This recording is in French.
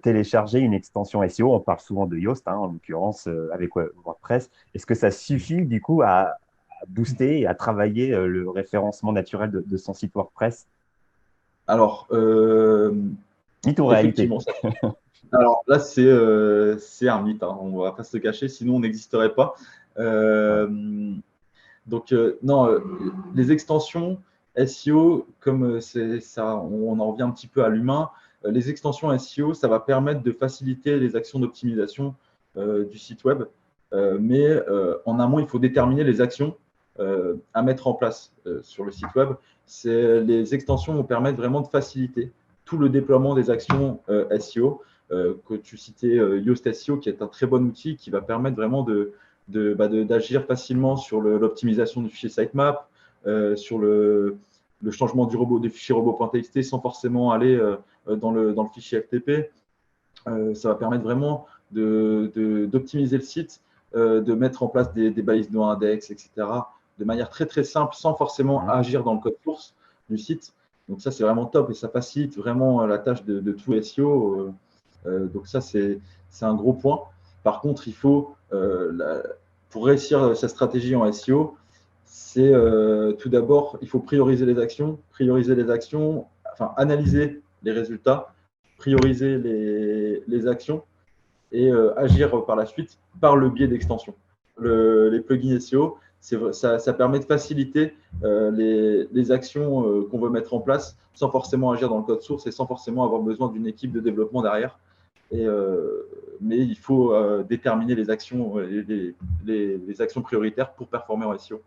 télécharger une extension SEO. On parle souvent de Yoast, hein, en l'occurrence, avec WordPress. Est-ce que ça suffit du coup à booster et à travailler le référencement naturel de son site WordPress? Alors, Mythe ou réalité? effectivement, ça. Alors là, c'est un mythe, hein, on ne va pas se le cacher, sinon on n'existerait pas. Ouais. Donc, non, les extensions SEO, comme c'est ça, on en revient un petit peu à l'humain. Les extensions SEO, ça va permettre de faciliter les actions d'optimisation du site web. Mais en amont, il faut déterminer les actions à mettre en place sur le site web. Les extensions vont permettre vraiment de faciliter tout le déploiement des actions SEO. Que tu citais Yoast SEO, qui est un très bon outil qui va permettre vraiment d'agir facilement sur l'optimisation du fichier sitemap, sur le changement du fichier robot.txt sans forcément aller dans le fichier FTP. Ça va permettre vraiment d'optimiser le site, de mettre en place des balises no index, etc., de manière très très simple, sans forcément Mhm. agir dans le code source du site. Donc ça, c'est vraiment top et ça facilite vraiment la tâche de tout SEO. Donc ça, c'est un gros point. Par contre, il faut, pour réussir sa stratégie en SEO, c'est tout d'abord, il faut prioriser les actions, enfin analyser les résultats, prioriser les actions et agir par la suite par le biais d'extensions. Les plugins SEO, ça permet de faciliter les actions qu'on veut mettre en place sans forcément agir dans le code source et sans forcément avoir besoin d'une équipe de développement derrière. Et, mais il faut déterminer les actions, les actions prioritaires pour performer en SEO.